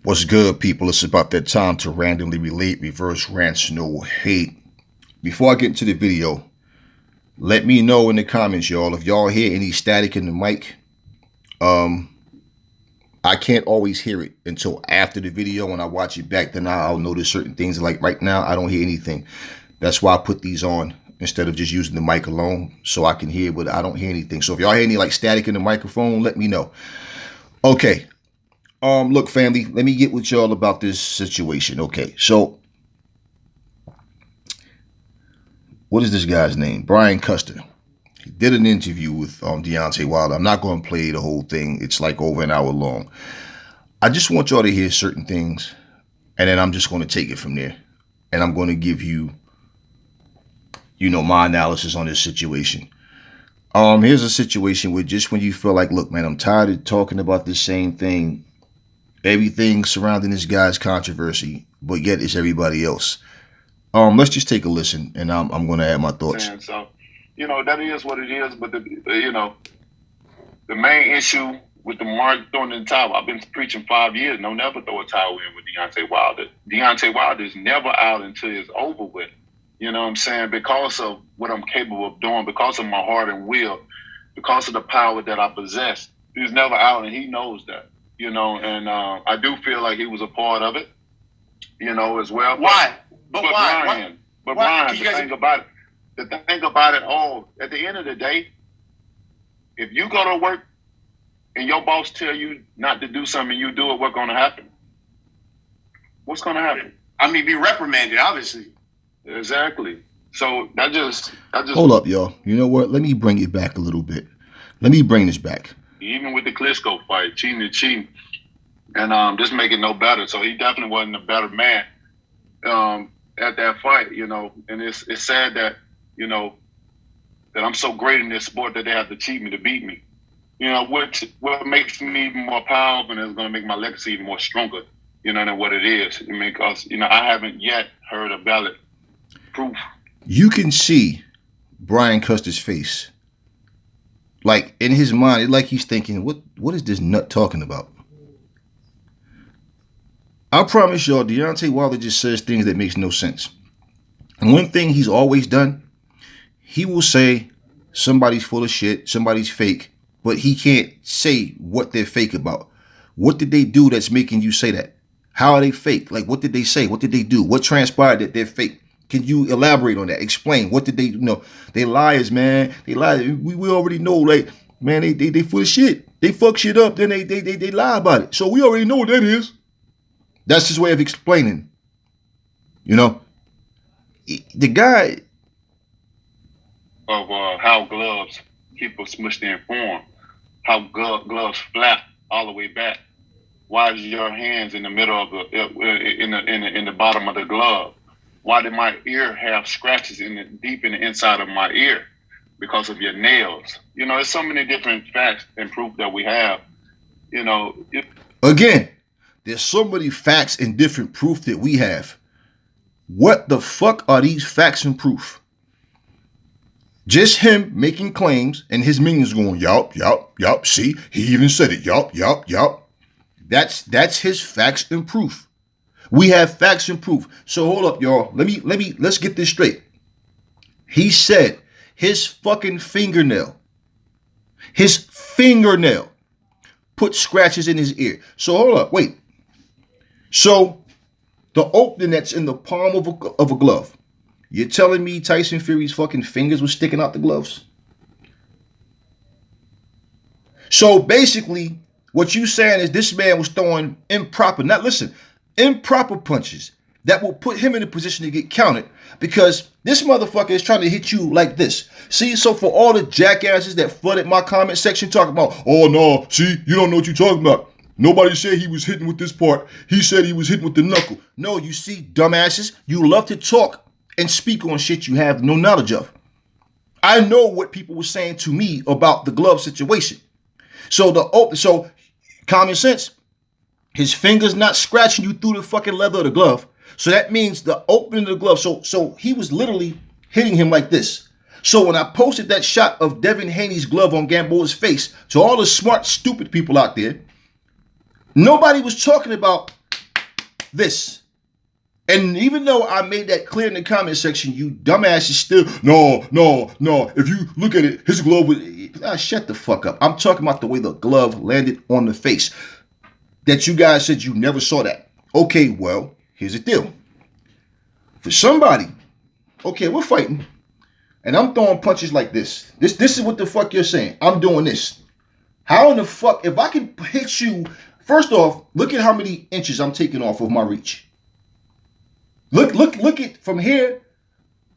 What's good, people? It's about that time to randomly relate reverse rants, no hate. Before I get into the video, let me know in the comments, y'all, if y'all hear any static in the mic. I can't always hear it until after the video. When I watch it back, then I'll notice certain things. Like right now, I don't hear anything. That's why I put these on instead of just using the mic alone, so I can hear, but I don't hear anything. So if y'all hear any like static in the microphone, let me know. Okay. Look, family, let me get with y'all about this situation. Okay, so what is this guy's name? Brian Custer. He did an interview with Deontay Wilder. I'm not going to play the whole thing. It's like over an hour long. I just want y'all to hear certain things, and then I'm just going to take it from there. And I'm going to give you, my analysis on this situation. Here's a situation where just when you feel like, look, man, I'm tired of talking about this same thing. Everything surrounding this guy's controversy, but yet it's everybody else. Let's just take a listen, and I'm going to add my thoughts. So, that is what it is. But the main issue with the Mark throwing in the towel, I've been preaching 5 years. No, never throw a towel in with Deontay Wilder. Deontay Wilder is never out until it's over with. You know what I'm saying? Because of what I'm capable of doing, because of my heart and will, because of the power that I possess. He's never out, and he knows that. And I do feel like he was a part of it, as well. Why? But why? Brian, the thing about it all, at the end of the day, if you go to work and your boss tell you not to do something, you do it, what's going to happen? What's going to happen? I mean, be reprimanded, obviously. Exactly. So I just hold up, y'all. You know what? Let me bring it back a little bit. Let me bring this back. Even with the Klitschko fight, cheating, and just make it no better. So he definitely wasn't a better man at that fight, And it's sad that that I'm so great in this sport that they have to cheat me to beat me. What makes me even more powerful and is going to make my legacy even more stronger, than what it is. Because I haven't yet heard a valid proof. You can see Brian Custer's face. Like, in his mind, like he's thinking, what is this nut talking about? I promise y'all, Deontay Wilder just says things that makes no sense. And one thing he's always done, he will say somebody's full of shit, somebody's fake, but he can't say what they're fake about. What did they do that's making you say that? How are they fake? Like, what did they say? What did they do? What transpired that they're fake? Can you elaborate on that? Explain. What did they do? They liars, man. They lie. We already know, like, man, they full of shit. They fuck shit up, then they lie about it. So we already know what that is. That's his way of explaining. The guy of how gloves keep us smushed in form, how gloves flap all the way back. Why is your hands in the middle of in the bottom of the glove? Why did my ear have scratches deep in the inside of my ear? Because of your nails. There's so many different facts and proof that we have. Again, there's so many facts and different proof that we have. What the fuck are these facts and proof? Just him making claims and his minions going, yup, see, he even said it, yup. That's his facts and proof. We have facts and proof. So hold up, y'all. Let's get this straight. He said his fucking fingernail put scratches in his ear. So hold up, wait. So the opening that's in the palm of a glove, you're telling me Tyson Fury's fucking fingers were sticking out the gloves? So basically, what you saying is this man was throwing improper punches that will put him in a position to get counted because this motherfucker is trying to hit you like this. See, so for all the jackasses that flooded my comment section talking about, oh no, see, you don't know what you're talking about. Nobody said he was hitting with this part. He said he was hitting with the knuckle. No, you see, dumbasses, you love to talk and speak on shit you have no knowledge of. I know what people were saying to me about the glove situation. So common sense, his fingers not scratching you through the fucking leather of the glove. So that means the opening of the glove. So he was literally hitting him like this. So when I posted that shot of Devin Haney's glove on Gamboa's face, to all the smart, stupid people out there, nobody was talking about this. And even though I made that clear in the comment section, you dumbasses still, no. If you look at it, his glove was, shut the fuck up. I'm talking about the way the glove landed on the face. That you guys said you never saw that. Okay, well, here's the deal. For somebody, okay, we're fighting, and I'm throwing punches like this. This is what the fuck you're saying. I'm doing this. How in the fuck, if I can hit you, first off, look at how many inches I'm taking off of my reach. Look at from here,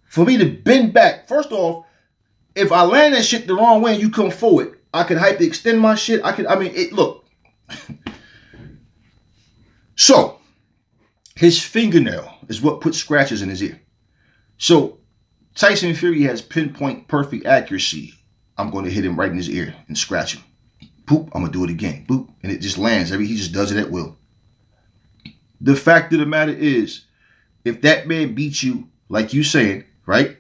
for me to bend back. First off, if I land that shit the wrong way and you come forward, I could hyperextend my shit. Look. So, his fingernail is what put scratches in his ear. So, Tyson Fury has pinpoint perfect accuracy. I'm going to hit him right in his ear and scratch him. Boop, I'm going to do it again. Boop, and it just lands. He just does it at will. The fact of the matter is, if that man beats you, like you saying, right,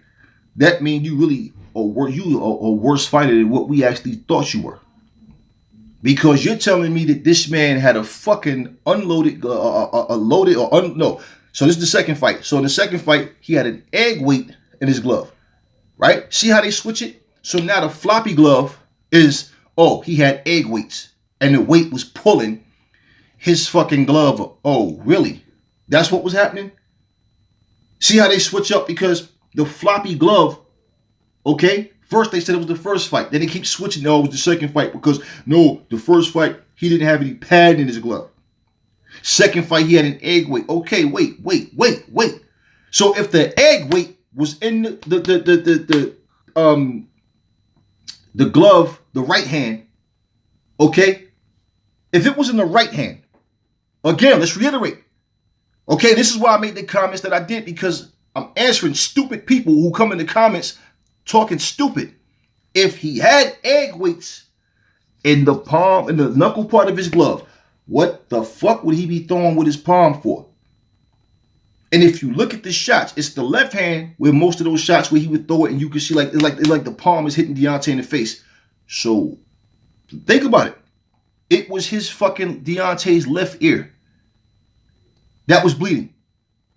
that means you really are a worse fighter than what we actually thought you were. Because you're telling me that this man had a fucking unloaded, no. So this is the second fight. So in the second fight, he had an egg weight in his glove, right? See how they switch it? So now the floppy glove is, he had egg weights. And the weight was pulling his fucking glove. Oh, really? That's what was happening? See how they switch up? Because the floppy glove, okay, first they said it was the first fight. Then they keep switching. No, it was the second fight because, no, the first fight, he didn't have any pad in his glove. Second fight, he had an egg weight. Okay, wait. So if the egg weight was in the glove, the right hand, okay, if it was in the right hand, again, let's reiterate. Okay, this is why I made the comments that I did, because I'm answering stupid people who come in the comments talking stupid. If he had egg weights in the palm, in the knuckle part of his glove, what the fuck would he be throwing with his palm for? And if you look at the shots, it's the left hand where most of those shots where he would throw it, and you can see like the palm is hitting Deontay in the face. So think about it. It was his fucking Deontay's left ear that was bleeding.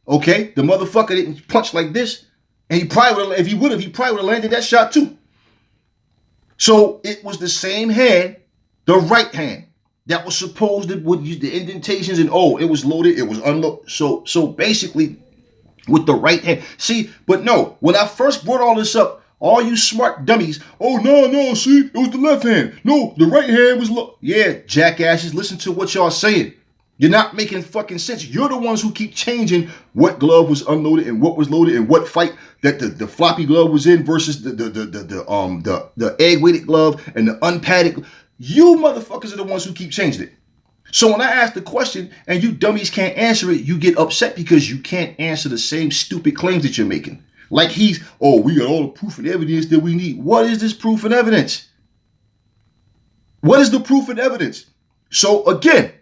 Okay? The motherfucker didn't punch like this. And he probably would have, he probably would have landed that shot too. So it was the same hand, the right hand, that was supposed to would use the indentations, and it was loaded, it was unloaded. So basically, with the right hand. See, but no, when I first brought all this up, all you smart dummies, no, see, it was the left hand. No, the right hand was low. Yeah, jackasses, listen to what y'all saying. You're not making fucking sense. You're the ones who keep changing what glove was unloaded and what was loaded and what fight that the floppy glove was in versus the egg weighted glove and the unpadded. You motherfuckers are the ones who keep changing it. So when I ask the question and you dummies can't answer it, you get upset because you can't answer the same stupid claims that you're making. Like we got all the proof and evidence that we need. What is this proof and evidence? What is the proof and evidence? So again,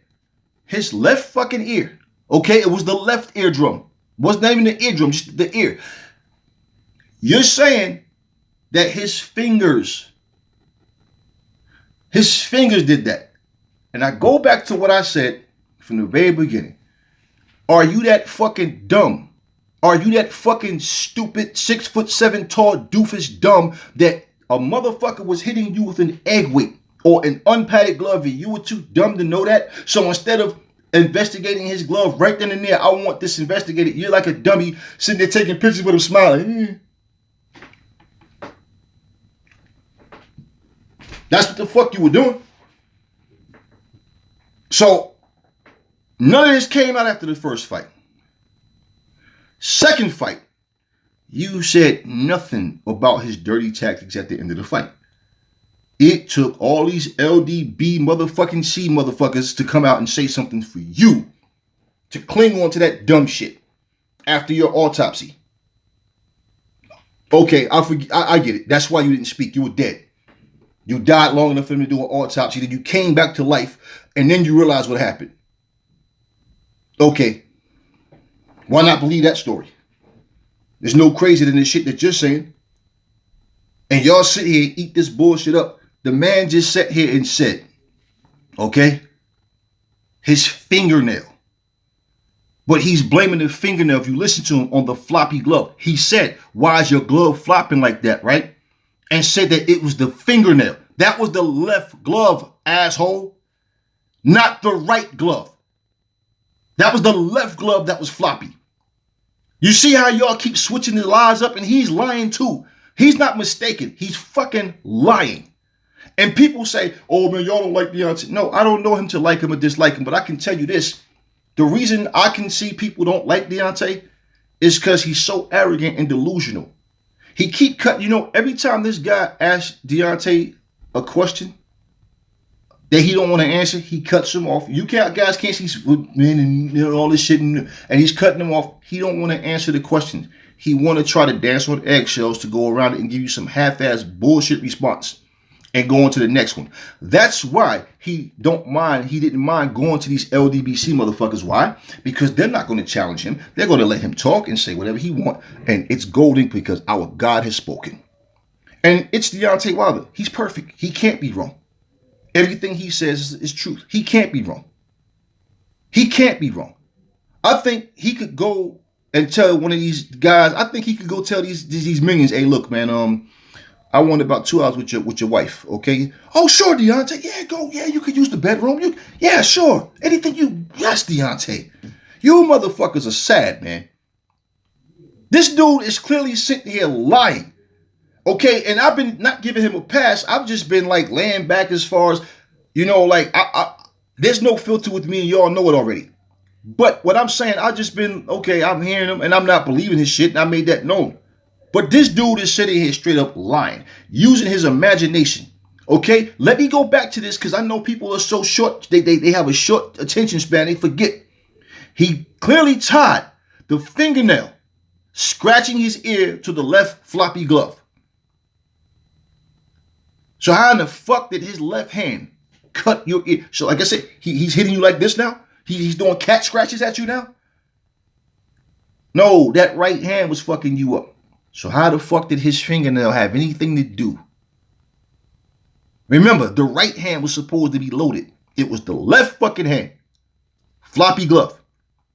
his left fucking ear, okay? It was the left eardrum. Wasn't even the eardrum, just the ear. You're saying that his fingers did that. And I go back to what I said from the very beginning. Are you that fucking dumb? Are you that fucking stupid 6'7" tall doofus dumb that a motherfucker was hitting you with an egg weight or an unpadded glove and you were too dumb to know that? So instead of investigating his glove right then and there, I want this investigated. You're like a dummy sitting there taking pictures with him smiling. That's what the fuck you were doing. So none of this came out after the first fight. Second fight, you said nothing about his dirty tactics at the end of the fight. It took all these LDB motherfucking C motherfuckers to come out and say something for you to cling on to that dumb shit after your autopsy. Okay, I get it. That's why you didn't speak. You were dead. You died long enough for them to do an autopsy. Then you came back to life, and then you realized what happened. Okay. Why not believe that story? There's no crazier than the shit that you're saying. And y'all sit here and eat this bullshit up. The man just sat here and said, okay, his fingernail But he's blaming the fingernail. If you listen to him, on the floppy glove. He said, why is your glove flopping like that, right? And said that it was the fingernail. That was the left glove, asshole. Not the right glove. That was the left glove that was floppy. You see how y'all keep switching the lies up, and he's lying too. He's not mistaken. He's fucking lying. And people say, oh man, y'all don't like Deontay. No, I don't know him to like him or dislike him, but I can tell you this. The reason I can see people don't like Deontay is because he's so arrogant and delusional. He keep cutting, every time this guy asks Deontay a question that he don't want to answer, he cuts him off. Guys can't see and all this shit, and he's cutting him off. He don't want to answer the question. He want to try to dance on eggshells to go around it and give you some half-ass bullshit response and go on to the next one. That's why he didn't mind going to these LDBC motherfuckers. Why? Because they're not going to challenge him. They're going to let him talk and say whatever he wants. And it's golden because our God has spoken. And it's Deontay Wilder. He's perfect. He can't be wrong. Everything he says is truth. He can't be wrong. He can't be wrong. I think he could go and tell one of these guys, I think he could go tell these minions, hey, look, man, I want about 2 hours with your wife, okay? Oh, sure, Deontay. Yeah, go. Yeah, you could use the bedroom. Yeah, sure. Yes, Deontay. You motherfuckers are sad, man. This dude is clearly sitting here lying, okay? And I've been not giving him a pass. I've just been like laying back as far as, there's no filter with me and y'all know it already. But what I'm saying, I've just been, okay, I'm hearing him and I'm not believing his shit and I made that known. But this dude is sitting here straight up lying, using his imagination. Okay, let me go back to this because I know people are so short. They have a short attention span. They forget. He clearly tied the fingernail, scratching his ear to the left floppy glove. So how in the fuck did his left hand cut your ear? So like I said, he's hitting you like this now? He's doing cat scratches at you now? No, that right hand was fucking you up. So how the fuck did his fingernail have anything to do? Remember, the right hand was supposed to be loaded. It was the left fucking hand. Floppy glove.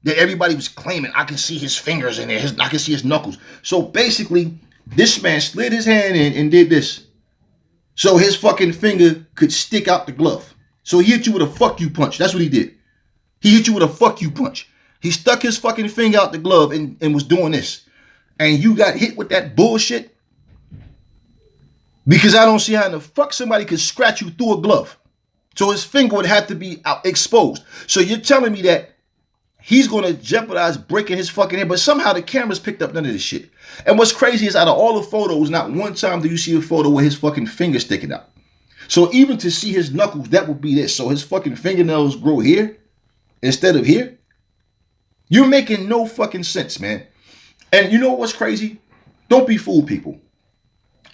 That everybody was claiming, I can see his fingers in there. I can see his knuckles. So basically, this man slid his hand in and did this. So his fucking finger could stick out the glove. So he hit you with a fuck you punch. That's what he did. He hit you with a fuck you punch. He stuck his fucking finger out the glove and was doing this. And you got hit with that bullshit? Because I don't see how in the fuck somebody could scratch you through a glove. So his finger would have to be exposed. So you're telling me that he's going to jeopardize breaking his fucking hand, but somehow the cameras picked up none of this shit. And what's crazy is out of all the photos, not one time do you see a photo with his fucking finger sticking out. So even to see his knuckles, that would be this. So his fucking fingernails grow here instead of here. You're making no fucking sense, man. And you know what's crazy? Don't be fooled, people.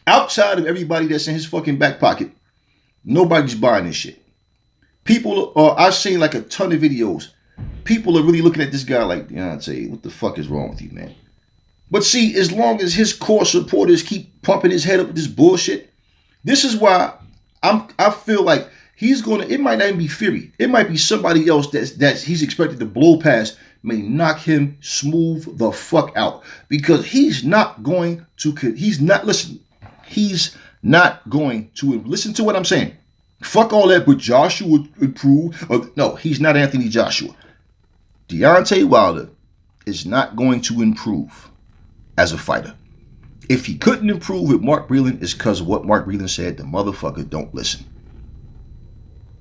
Outside of everybody that's in his fucking back pocket, nobody's buying this shit. People are, I've seen like a ton of videos. People are really looking at this guy like, Deontay, what the fuck is wrong with you, man? But see, as long as his core supporters keep pumping his head up with this bullshit, this is why I feel like he's gonna, it might not even be Fury. It might be somebody else that's he's expected to blow past, may knock him smooth the fuck out. Because he's not going to listen to what I'm saying. Fuck all that, but Joshua improve. No, he's not Anthony Joshua. Deontay Wilder is not going to improve as a fighter. If he couldn't improve with Mark Breland, it's because of what Mark Breland said. The motherfucker don't listen.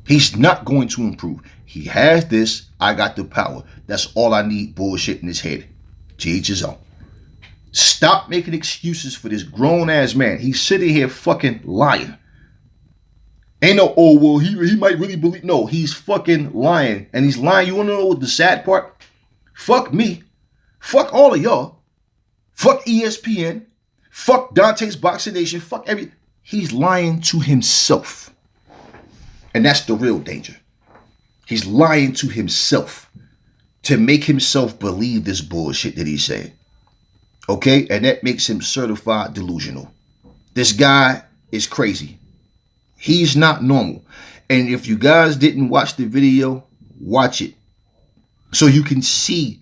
He's not going to improve. He has this, I got the power. That's all I need bullshit in his head. To each his own. Stop making excuses for this grown-ass man. He's sitting here fucking lying. Ain't no, oh, well, he might really believe. No, he's fucking lying. And he's lying. You want to know what the sad part? Fuck me. Fuck all of y'all. Fuck ESPN. Fuck Dante's Boxing Nation. Fuck every. He's lying to himself. And that's the real danger. He's lying to himself to make himself believe this bullshit that he's saying. Okay? And that makes him certified delusional. This guy is crazy. He's not normal. And if you guys didn't watch the video, watch it. So you can see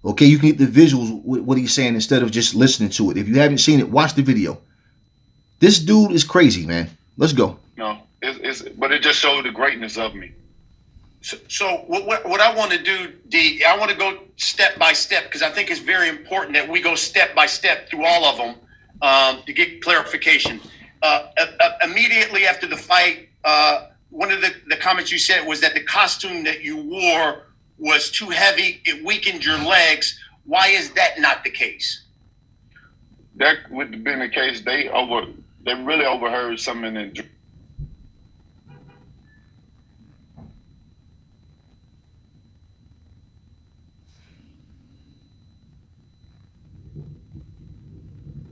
Okay, you can get the visuals with what he's saying instead of just listening to it. If you haven't seen it, watch the video. This dude is crazy, man. Let's go. No, but it just showed the greatness of me. So what I want to do, D, I want to go step by step because I think it's very important that we go step by step through all of them to get clarification. Immediately after the fight, one of the comments you said was that the costume that you wore was too heavy. It weakened your legs. Why is that not the case? That would have been the case. They really overheard something in.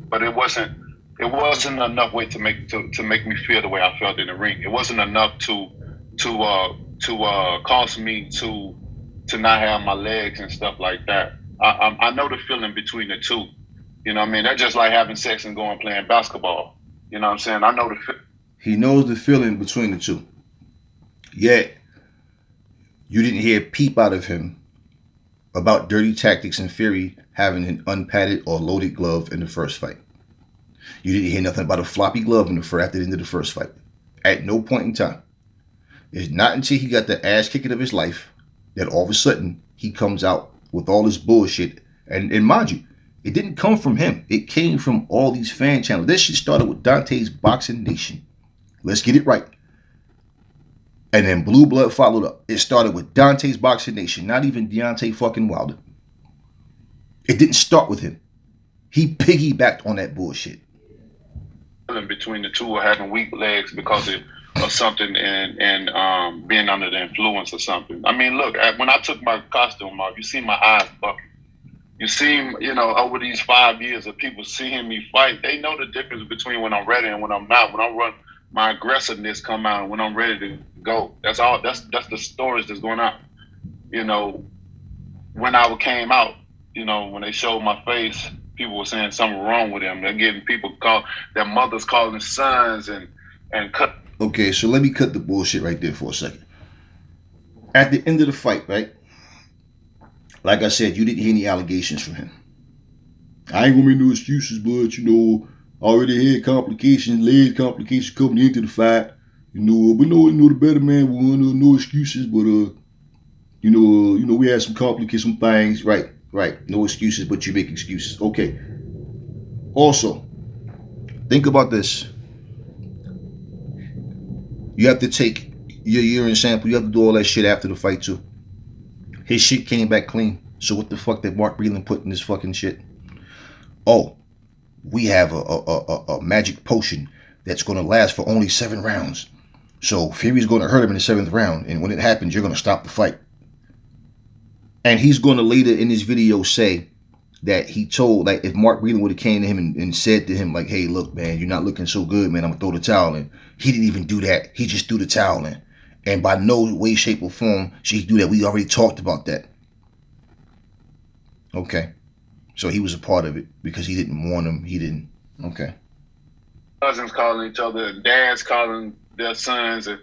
But it wasn't enough weight to make me feel the way I felt in the ring. It wasn't enough to cause me to not have my legs and stuff like that. I know the feeling between the two. You know what I mean? That's just like having sex and going playing basketball. You know what I'm saying? I know the feeling. He knows the feeling between the two. Yet, you didn't hear a peep out of him about dirty tactics and Fury having an unpadded or loaded glove in the first fight. You didn't hear nothing about a floppy glove after the end of the first fight. At no point in time. It's not until he got the ass kicking of his life that all of a sudden he comes out with all this bullshit. And mind you, it didn't come from him. It came from all these fan channels. This shit started with Dante's Boxing Nation. Let's get it right. And then Blue Blood followed up. It started with Dante's Boxing Nation, not even Deontay fucking Wilder. It didn't start with him. He piggybacked on that bullshit. Between the two, or having weak legs because of something and being under the influence or something. I mean, look, when I took my costume off, you see my eyes bucking. You see, over these 5 years of people seeing me fight, they know the difference between when I'm ready and when I'm not. When I run, my aggressiveness come out, and when I'm ready to go. That's all. That's the stories that's going out. When I came out, when they showed my face, people were saying something wrong with him. They're getting people their mothers calling sons and cut. Okay, so let me cut the bullshit right there for a second. At the end of the fight, right? Like I said, you didn't hear any allegations from him. I ain't gonna make no excuses, but already had complications, leg complications coming into the fight. We know the better man won. No excuses, but we had some complications, some things. Right. No excuses, but you make excuses. Okay. Also, think about this. You have to take your urine sample. You have to do all that shit after the fight too. His shit came back clean. So what the fuck did Mark Breland put in this fucking shit? Oh, we have a magic potion that's going to last for only 7 rounds. So Fury's going to hurt him in the 7th round. And when it happens, you're going to stop the fight. And he's going to later in this video say that he told, like, if Mark Breland would have came to him and said to him, like, hey, look, man, you're not looking so good, man. I'm going to throw the towel in. He didn't even do that. He just threw the towel in. And by no way, shape, or form should he do that. We already talked about that. Okay. So he was a part of it because he didn't warn him. He didn't. Okay. Cousins calling each other, dads calling their sons, and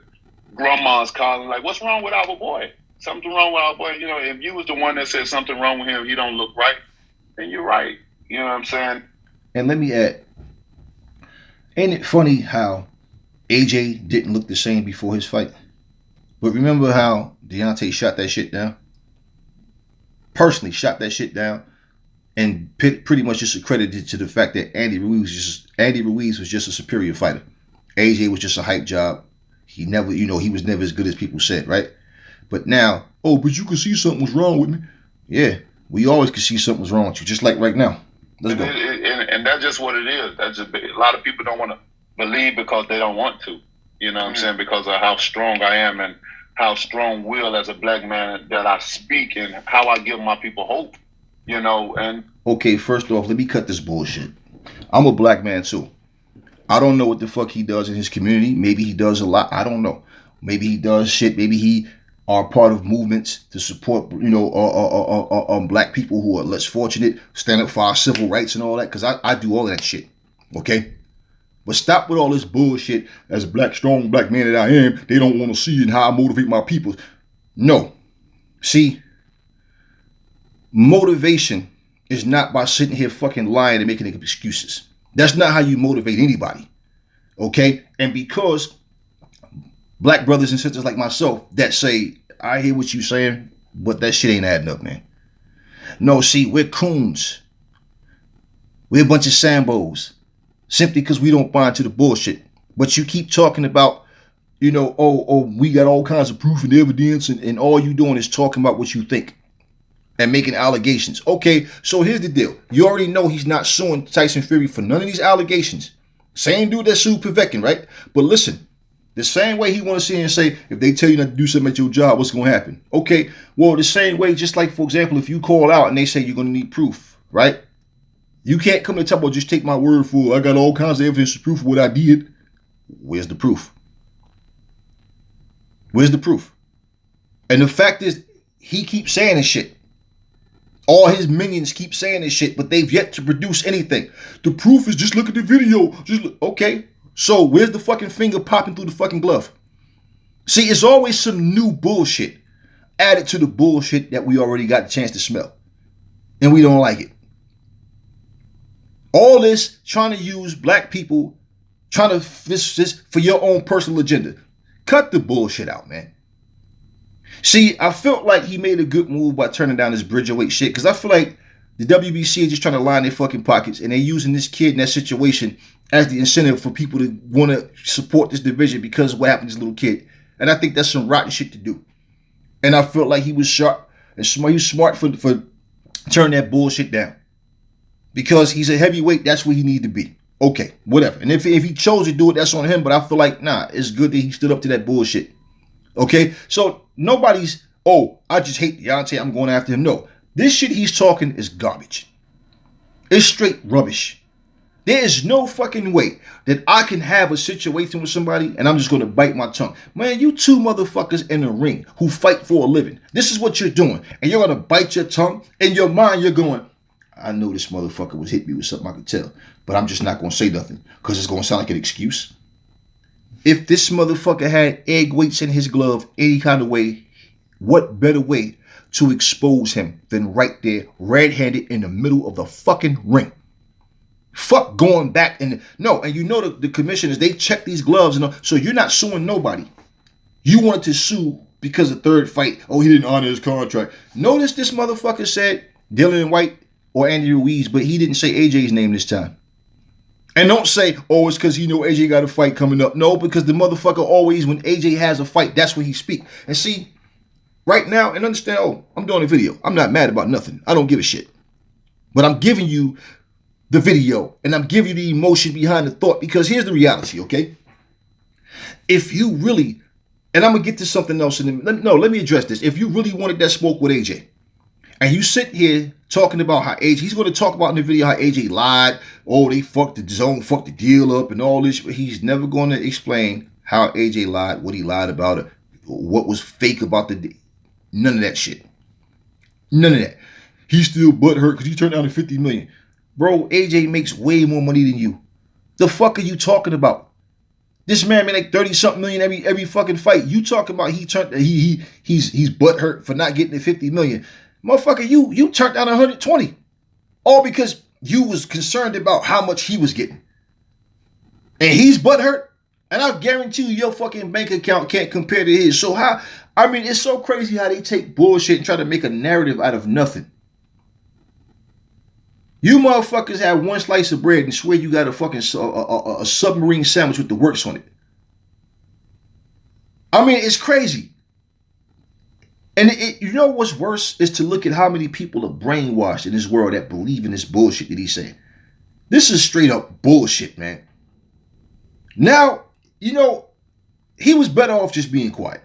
grandmas calling, like, what's wrong with our boy? Something wrong with our boy. If you was the one that said something wrong with him, he don't look right, then you're right. You know what I'm saying? And let me add, ain't it funny how AJ didn't look the same before his fight? But remember how Deontay shot that shit down? Personally shot that shit down and pretty much just accredited to the fact that Andy Ruiz was just a superior fighter. AJ was just a hype job. He was never as good as people said, right? But now, but you could see something was wrong with me. Yeah, we always could see something was wrong with you, just like right now. Let's go. And that's just what it is. That's just a lot of people don't want to believe because they don't want to. You know what I'm saying? Because of how strong I am and how strong will as a black man that I speak and how I give my people hope. And okay, first off, let me cut this bullshit. I'm a black man too. I don't know what the fuck he does in his community. Maybe he does a lot. I don't know. Maybe he does shit. Maybe he are part of movements to support, black people who are less fortunate, stand up for our civil rights and all that. Because I do all of that shit. Okay? But stop with all this bullshit. As a strong black man that I am, they don't want to see and how I motivate my people. No. See, motivation is not by sitting here fucking lying and making excuses. That's not how you motivate anybody. Okay? And because black brothers and sisters like myself that say, I hear what you saying, but that shit ain't adding up, man. No, see, we're coons. We're a bunch of Sambos. Simply because we don't buy into the bullshit. But you keep talking about, you know, we got all kinds of proof and evidence, and all you doing is talking about what you think and making allegations. Okay, so here's the deal. You already know he's not suing Tyson Fury for none of these allegations. Same dude that sued Povetkin, right? But listen, the same way he want to sit and say, if they tell you not to do something at your job, what's going to happen? Okay, well, the same way, just like, for example, if you call out and they say you're going to need proof, right? You can't come to tell me, just take my word for it. I got all kinds of evidence to proof of what I did. Where's the proof? Where's the proof? And the fact is, he keeps saying this shit. All his minions keep saying this shit, but they've yet to produce anything. The proof is just look at the video. Just look. Okay, so where's the fucking finger popping through the fucking glove? See, it's always some new bullshit added to the bullshit that we already got the chance to smell. And we don't like it. All this trying to use black people, trying to this for your own personal agenda. Cut the bullshit out, man. See, I felt like he made a good move by turning down this Bridgerweight shit, because I feel like the WBC is just trying to line their fucking pockets, and they're using this kid in that situation as the incentive for people to want to support this division because of what happened to this little kid. And I think that's some rotten shit to do. And I felt like he was sharp and smart. He was smart for turning that bullshit down. Because he's a heavyweight, that's where he needs to be. Okay, whatever. And if he chose to do it, that's on him. But I feel like, nah, it's good that he stood up to that bullshit. Okay, so nobody's, I just hate Deontay, I'm going after him. No, this shit he's talking is garbage. It's straight rubbish. There is no fucking way that I can have a situation with somebody and I'm just going to bite my tongue. Man, you two motherfuckers in the ring who fight for a living. This is what you're doing. And you're going to bite your tongue. In your mind, you're going, I know this motherfucker was hit me with something I could tell, but I'm just not going to say nothing because it's going to sound like an excuse. If this motherfucker had egg weights in his glove any kind of way, what better way to expose him than right there, red-handed in the middle of the fucking ring? Fuck going back and no, and you know the commissioners, they check these gloves and all, so you're not suing nobody. You wanted to sue because the third fight, he didn't honor his contract. Notice this motherfucker said Dylan White or Andy Ruiz, but he didn't say AJ's name this time. And don't say, it's because he know AJ got a fight coming up. No, because the motherfucker always, when AJ has a fight, that's when he speak. And see, right now, and understand, I'm doing a video. I'm not mad about nothing. I don't give a shit. But I'm giving you the video, and I'm giving you the emotion behind the thought, because here's the reality, okay? If you really, and I'm going to get to something else, let me address this. If you really wanted that smoke with AJ, and you sit here talking about how AJ, he's going to talk about in the video how AJ lied. They fucked the zone, fucked the deal up and all this. But he's never going to explain how AJ lied, what he lied about it, what was fake about the deal. None of that shit. None of that. He's still butthurt because he turned down the $50 million. Bro, AJ makes way more money than you. The fuck are you talking about? This man made like 30-something million every fucking fight. You talking about he's butthurt for not getting the $50 million. Motherfucker, you turned down 120. All because you was concerned about how much he was getting. And he's butthurt. And I guarantee you your fucking bank account can't compare to his. So it's so crazy how they take bullshit and try to make a narrative out of nothing. You motherfuckers have one slice of bread and swear you got a fucking a submarine sandwich with the works on it. It's crazy. And you know what's worse is to look at how many people are brainwashed in this world that believe in this bullshit that he's saying. This is straight up bullshit, man. Now, he was better off just being quiet.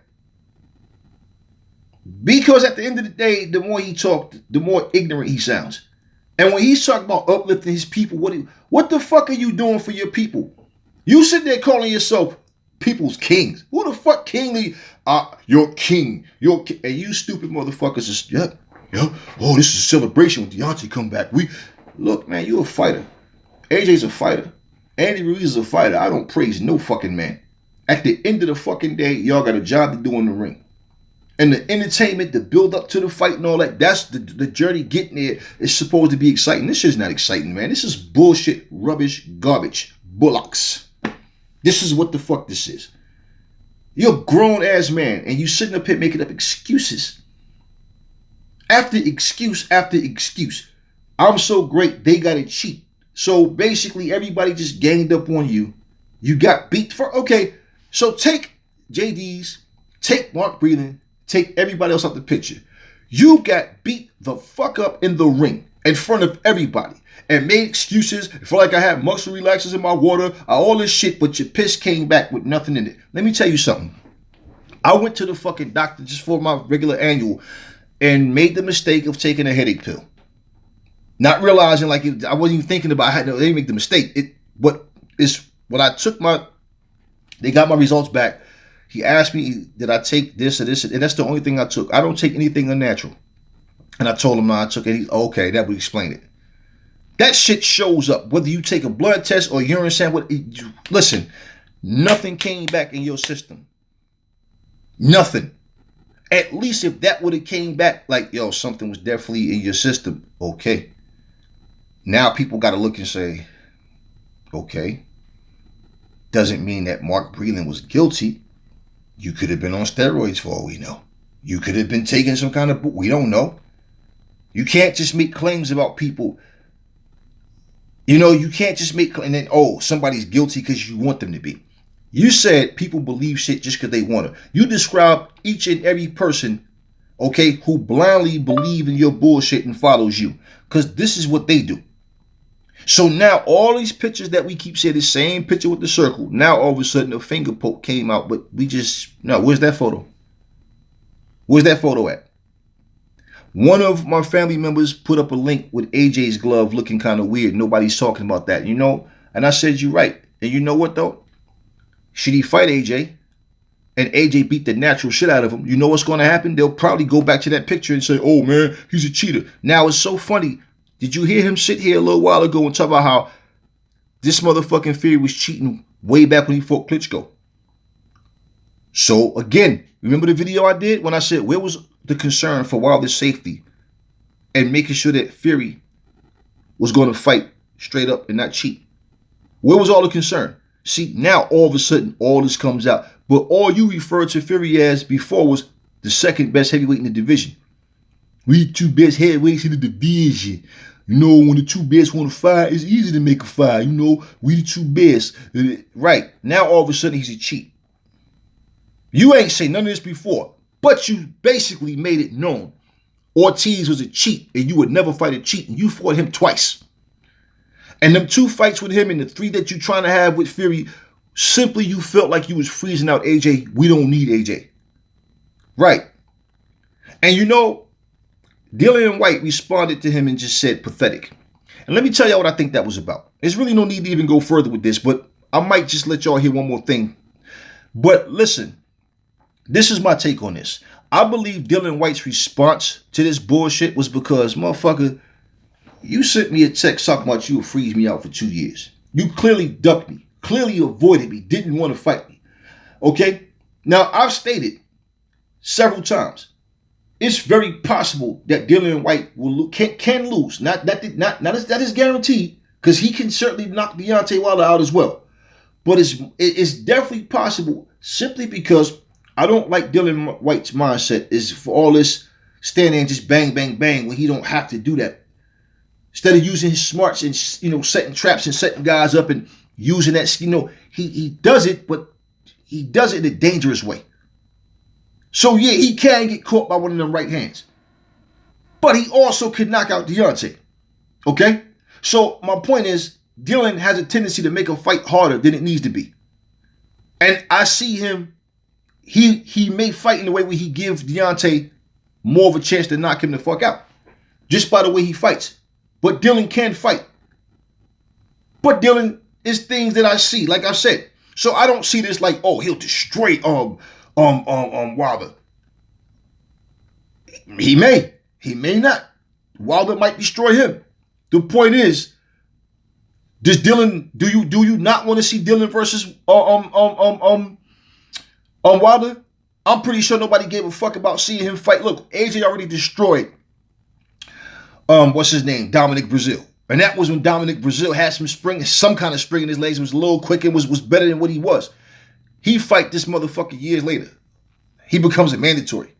Because at the end of the day, the more he talked, the more ignorant he sounds. And when he's talking about uplifting his people, what the fuck are you doing for your people? You sit there calling yourself people's kings. Who the fuck king are you? You're king. And you stupid motherfuckers is, yeah. This is a celebration when Deontay come back. Look, man, you a fighter. AJ's a fighter. Andy Ruiz is a fighter. I don't praise no fucking man. At the end of the fucking day, y'all got a job to do in the ring. and the entertainment, the build up to the fight and all that, that's the journey getting there is supposed to be exciting. This shit's not exciting, man. This is bullshit, rubbish, garbage, bullocks. This is what the fuck this is. You're a grown ass man and you sitting up here making up excuses. After excuse after excuse. I'm so great, they gotta cheat. So basically everybody just ganged up on you. You got beat for, okay, so take JD's, take Mark Breland, take everybody else out the picture. You got beat the fuck up in the ring in front of everybody and made excuses. Felt like I had muscle relaxers in my water, all this shit, but your piss came back with nothing in it. Let me tell you something. I went to the fucking doctor just for my regular annual and made the mistake of taking a headache pill. Not realizing like I wasn't even thinking about, they didn't make the mistake. When I took they got my results back. He asked me, did I take this or this? And that's the only thing I took. I don't take anything unnatural. And I told him no, I took it. Okay, that would explain it. That shit shows up. Whether you take a blood test or urine sample, listen, nothing came back in your system. Nothing. At least if that would have came back like, yo, something was definitely in your system. Okay. Now people got to look and say, okay. Doesn't mean that Mark Breland was guilty. You could have been on steroids for all we know. You could have been taking some kind of, we don't know. You can't just make claims about people. You can't just make, and then, somebody's guilty because you want them to be. You said people believe shit just because they want to. You describe each and every person, okay, who blindly believe in your bullshit and follows you. Because this is what they do. So now all these pictures that we keep saying, the same picture with the circle, now all of a sudden a finger poke came out, but where's that photo? Where's that photo at? One of my family members put up a link with AJ's glove looking kind of weird. Nobody's talking about that, And I said, you're right. And you know what though? Should he fight AJ and AJ beat the natural shit out of him, you know what's going to happen? They'll probably go back to that picture and say, oh man, he's a cheater. Now it's so funny. Did you hear him sit here a little while ago and talk about how this motherfucking Fury was cheating way back when he fought Klitschko? So again, remember the video I did when I said, where was the concern for Wilder's safety and making sure that Fury was going to fight straight up and not cheat? Where was all the concern? See, now all of a sudden, all this comes out. But all you referred to Fury as before was the second best heavyweight in the division. We the two best heavyweights in the division. When the two best want to fight, it's easy to make a fight. We the two best. Right. Now all of a sudden he's a cheat. You ain't say none of this before, but you basically made it known Ortiz was a cheat and you would never fight a cheat, and you fought him twice. And them 2 fights with him and the 3 that you're trying to have with Fury, simply you felt like you was freezing out AJ. We don't need AJ. Right. And Dillian Whyte responded to him and just said pathetic. And let me tell y'all what I think that was about. There's really no need to even go further with this, but I might just let y'all hear one more thing. But listen, this is my take on this. I believe Dillian Whyte's response to this bullshit was because, motherfucker, you sent me a text talking about you would freeze me out for 2 years. You clearly ducked me, clearly avoided me, didn't want to fight me. Okay? Now, I've stated several times, it's very possible that Dillian Whyte can lose. Not that is guaranteed, because he can certainly knock Deontay Wilder out as well. But it's definitely possible simply because I don't like Dillian Whyte's mindset is for all this standing and just bang, bang, bang when he don't have to do that. Instead of using his smarts and setting traps and setting guys up and using that, he does it, but he does it in a dangerous way. So yeah, he can get caught by one of them right hands. But he also could knock out Deontay. Okay? So my point is, Dillian has a tendency to make a fight harder than it needs to be. And I see him, he may fight in the way where he gives Deontay more of a chance to knock him the fuck out. Just by the way he fights. But Dillian can fight. But Dillian is things that I see, like I said. So I don't see this like, oh, he'll destroy Wilder. He may not. Wilder might destroy him. The point is, does Dillian, do you not want to see Dillian versus Wilder? I'm pretty sure nobody gave a fuck about seeing him fight. Look, AJ already destroyed, what's his name? Dominic Brazil. And that was when Dominic Brazil had some kind of spring in his legs, was a little quick and was better than what he was. He fight this motherfucker years later. He becomes a mandatory.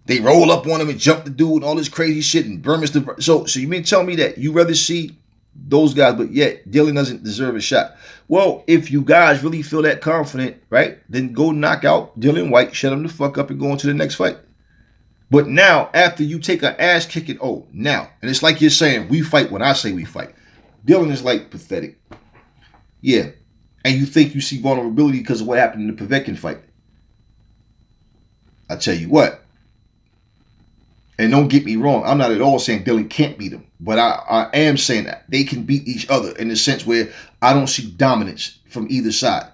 They roll up on him and jump the dude and all this crazy shit and Burmese. So you mean tell me that you rather see those guys, but yet Dylan doesn't deserve a shot? Well, if you guys really feel that confident, right, then go knock out Dylan White, shut him the fuck up and go on to the next fight. But now, after you take an ass kicking, now, and it's like you're saying, we fight when I say we fight. Dylan is like pathetic. Yeah. And you think you see vulnerability because of what happened in the Povetkin fight. I tell you what. And don't get me wrong, I'm not at all saying Dylan can't beat him. But I am saying that they can beat each other in the sense where I don't see dominance from either side.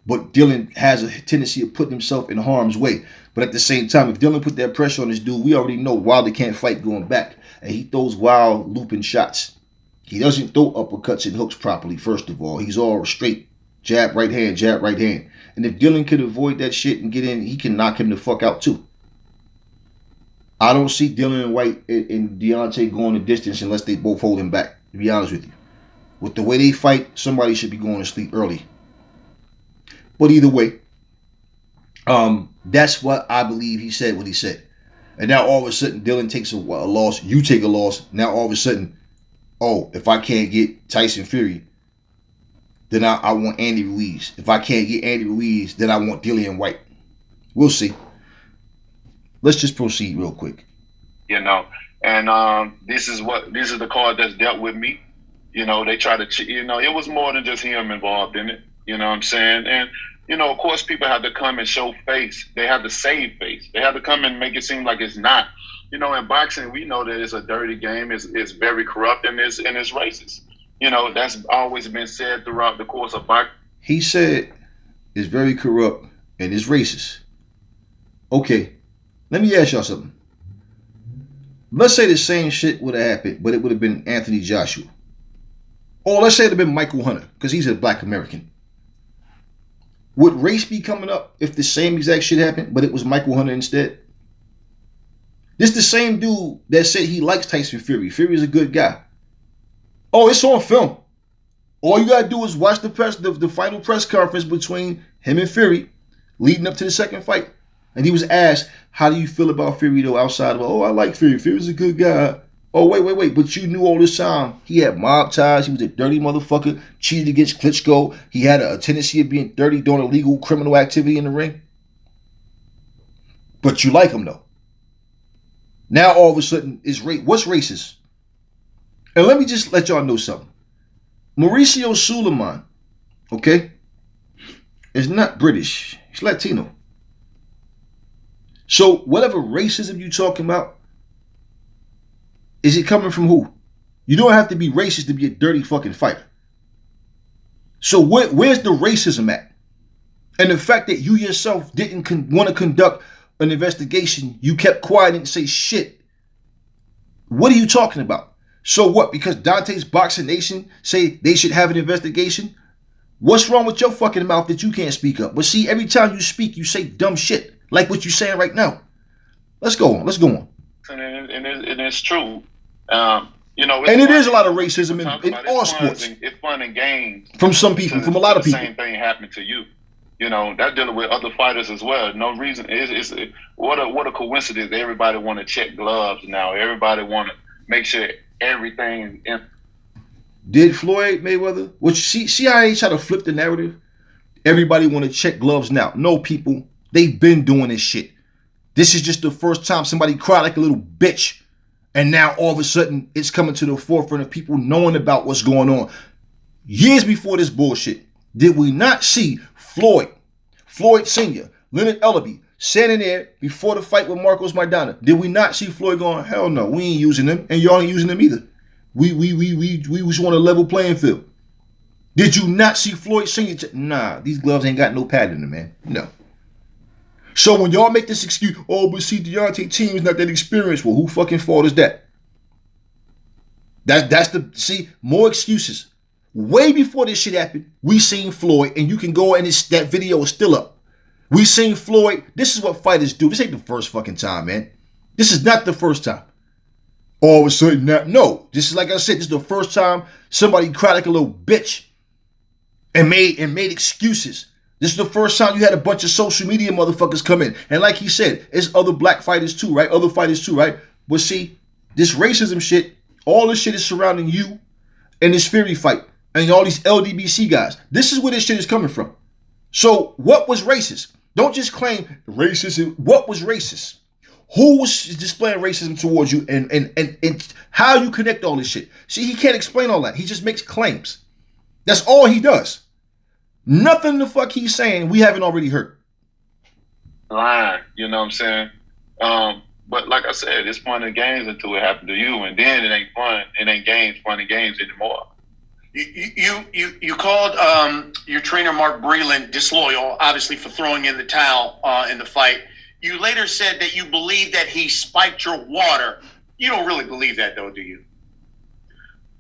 But Dylan has a tendency of putting himself in harm's way. But at the same time, if Dylan put that pressure on this dude, we already know Wilder can't fight going back. And he throws wild looping shots. He doesn't throw uppercuts and hooks properly, first of all. He's all straight. Jab, right hand, jab, right hand. And if Dylan could avoid that shit and get in, he can knock him the fuck out too. I don't see Dylan White and Deontay going the distance unless they both hold him back, to be honest with you. With the way they fight, somebody should be going to sleep early. But either way, that's what I believe he said what he said. And now all of a sudden, Dylan takes a loss. You take a loss. Now all of a sudden, if I can't get Tyson Fury, then I want Andy Ruiz. If I can't get Andy Ruiz, then I want Dillian White. We'll see. Let's just proceed real quick. And this is the card that's dealt with me. They try to, it was more than just him involved in it. You know what I'm saying? And, of course, people have to come and show face. They have to save face. They have to come and make it seem like it's not. In boxing, we know that it's a dirty game. It's very corrupt and it's racist. That's always been said throughout the course of boxing. He said it's very corrupt and it's racist. Okay, let me ask y'all something. Let's say the same shit would have happened, but it would have been Anthony Joshua. Or let's say it would have been Michael Hunter, because he's a black American. Would race be coming up if the same exact shit happened, but it was Michael Hunter instead? This the same dude that said he likes Tyson Fury. Fury is a good guy. It's on film. All you gotta do is watch the final press conference between him and Fury leading up to the second fight. And he was asked, how do you feel about Fury though outside of, I like Fury. Fury's a good guy. Wait. But you knew all this time he had mob ties. He was a dirty motherfucker. Cheated against Klitschko. He had a tendency of being dirty, doing illegal criminal activity in the ring. But you like him though. Now all of a sudden, what's racist? And let me just let y'all know something. Mauricio Suleiman, okay, is not British. He's Latino. So whatever racism you talking about, is it coming from who? You don't have to be racist to be a dirty fucking fighter. So where's the racism at? And the fact that you yourself didn't want to conduct an investigation, you kept quiet and didn't say shit. What are you talking about? So what? Because Dante's Boxing Nation say they should have an investigation? What's wrong with your fucking mouth that you can't speak up? But see, every time you speak, you say dumb shit. Like what you're saying right now. Let's go on. And it's true. And it is a lot of racism in all sports. It's fun and games. From some people, from a lot of people. The same thing happened to you. That's dealing with other fighters as well. No reason. What a coincidence. Everybody want to check gloves now. Everybody want to make sure everything. Did Floyd Mayweather? Which see how they try to flip the narrative? Everybody want to check gloves now. No, people. They've been doing this shit. This is just the first time somebody cried like a little bitch. And now all of a sudden it's coming to the forefront of people knowing about what's going on. Years before this bullshit, did we not see Floyd Sr., Leonard Ellerbe, standing there before the fight with Marcos Maidana? Did we not see Floyd going, hell no, we ain't using them, and y'all ain't using them either. We just want a level playing field. Did you not see Floyd Sr.? Nah, these gloves ain't got no pad in them, man. No. So when y'all make this excuse, but see, Deontay team's not that experienced. Well, who fucking fault is that? More excuses. Way before this shit happened, we seen Floyd, and you can go and that video is still up. We seen Floyd. This is what fighters do. This ain't the first fucking time, man. This is not the first time. All of a sudden, no. This is like I said. This is the first time somebody cried like a little bitch and made excuses. This is the first time you had a bunch of social media motherfuckers come in. And like he said, it's other black fighters too, right? Other fighters too, right? But see, this racism shit, all this shit is surrounding you and this Fury fight and all these LDBC guys. This is where this shit is coming from. So what was racist? Don't just claim racism. What was racist? Who was displaying racism towards you and how you connect all this shit? See, he can't explain all that. He just makes claims. That's all he does. Nothing the fuck he's saying we haven't already heard. Line, you know what I'm saying? But like I said, it's fun and games until it happened to you, and then it ain't fun. It ain't games, fun and games anymore. You called your trainer Mark Breland disloyal, obviously, for throwing in the towel in the fight. You later said that you believe that he spiked your water. You don't really believe that, though, do you?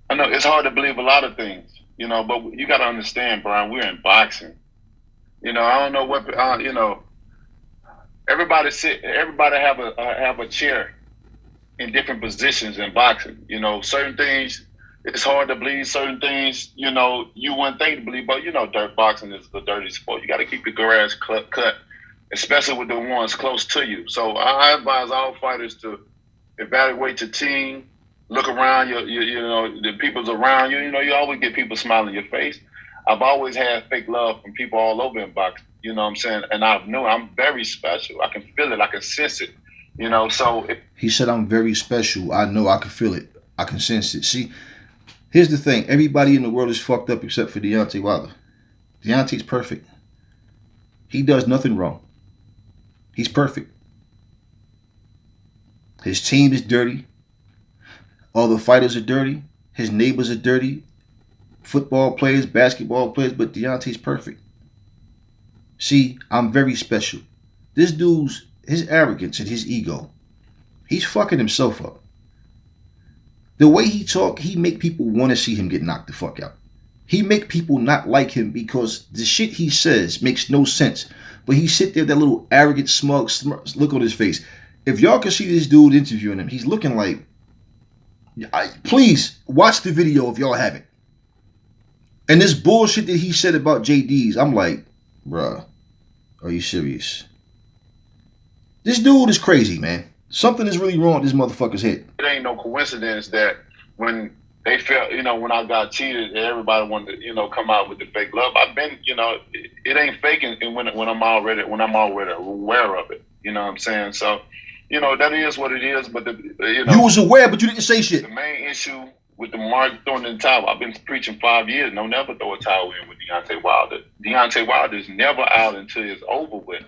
I know it's hard to believe a lot of things, you know, but you got to understand, Brian, we're in boxing. You know, I don't know what, you know, everybody have a chair in different positions in boxing. You know, certain things, it's hard to believe. Certain things, you know, you wouldn't think to believe, but you know, dirt boxing is the dirty sport. You got to keep your grass cut, especially with the ones close to you. So I advise all fighters to evaluate your team, look around you know, the people's around you. You know, you always get people smiling in your face. I've always had fake love from people all over in boxing. You know what I'm saying? And I know I'm very special. I can feel it. I can sense it. You know, so he said, I'm very special. I know I can feel it. I can sense it. See, here's the thing. Everybody in the world is fucked up except for Deontay Wilder. Deontay's perfect. He does nothing wrong. He's perfect. His team is dirty. All the fighters are dirty. His neighbors are dirty. Football players, basketball players, but Deontay's perfect. See, I'm very special. This dude's, his arrogance and his ego, he's fucking himself up. The way he talk, he make people want to see him get knocked the fuck out. He make people not like him because the shit he says makes no sense. But he sit there with that little arrogant, smug look on his face. If y'all can see this dude interviewing him, he's looking like, please watch the video if y'all haven't. And this bullshit that he said about JD's, I'm like, bruh, are you serious? This dude is crazy, man. Something is really wrong with this motherfucker's head. It ain't no coincidence that when they felt, you know, when I got cheated, everybody wanted to, you know, come out with the fake love. I've been, you know, it ain't faking, and when I'm already aware of it. You know what I'm saying? So, you know, that is what it is. But you know, you was aware, but you didn't say shit. The main issue with the Mark throwing in the towel, I've been preaching 5 years. No, never throw a towel in with Deontay Wilder. Deontay Wilder is never out until it's over with.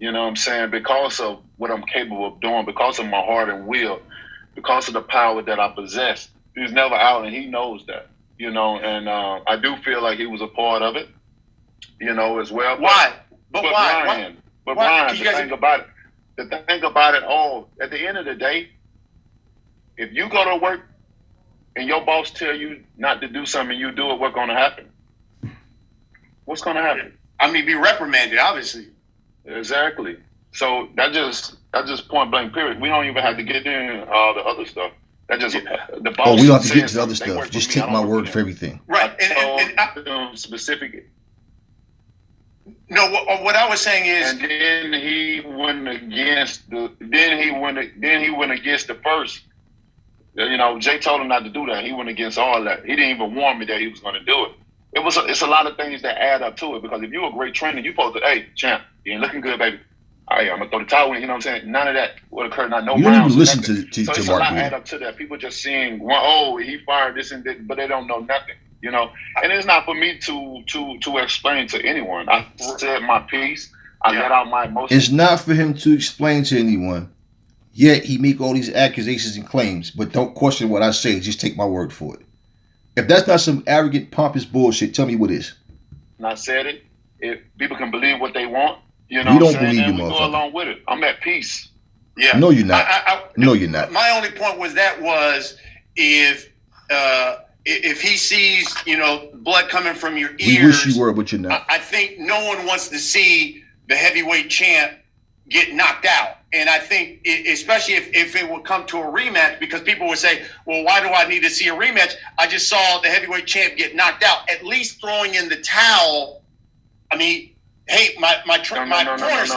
You know what I'm saying? Because of what I'm capable of doing, because of my heart and will, because of the power that I possess. He's never out, and he knows that. You know, and I do feel like he was a part of it. You know, as well. Why? But why? Ryan, but Ryan, the thing about it all, at the end of the day, if you go to work and your boss tell you not to do something, you do it, what's going to happen? What's going to happen? I mean, be reprimanded, obviously. Exactly. So that just point blank period. We don't even have to get into all the other stuff. That just the boss. Oh, we don't have to get into the other stuff. Just take my word for everything. Right. And specific. No, what I was saying is, and then he went against the first. You know, Jay told him not to do that. He went against all that. He didn't even warn me that he was going to do it. It's a lot of things that add up to it, because if you're a great trainer, you're supposed to, hey, champ, you ain't looking good, baby. All right, I'm going to throw the towel in, you know what I'm saying? None of that would occur. Not no you don't rounds. Even listen to so it's Mark a lot add up to that. People just seeing, well, oh, he fired this and that, but they don't know nothing, you know? And it's not for me to explain to anyone. I said my piece. I let out my emotions. It's not for him to explain to anyone. Yet he make all these accusations and claims, but don't question what I say. Just take my word for it. If that's not some arrogant, pompous bullshit, tell me what is. And I said it. If people can believe what they want, you know, we don't believe you, we go along with it. I'm at peace. Yeah. No, you're not. No, you're not. My only point was if he sees, you know, blood coming from your ears. We wish you were, but you're not. I think no one wants to see the heavyweight champ get knocked out. And I think, especially if it would come to a rematch, because people would say, well, why do I need to see a rematch? I just saw the heavyweight champ get knocked out. At least throwing in the towel. I mean, hey, my corner's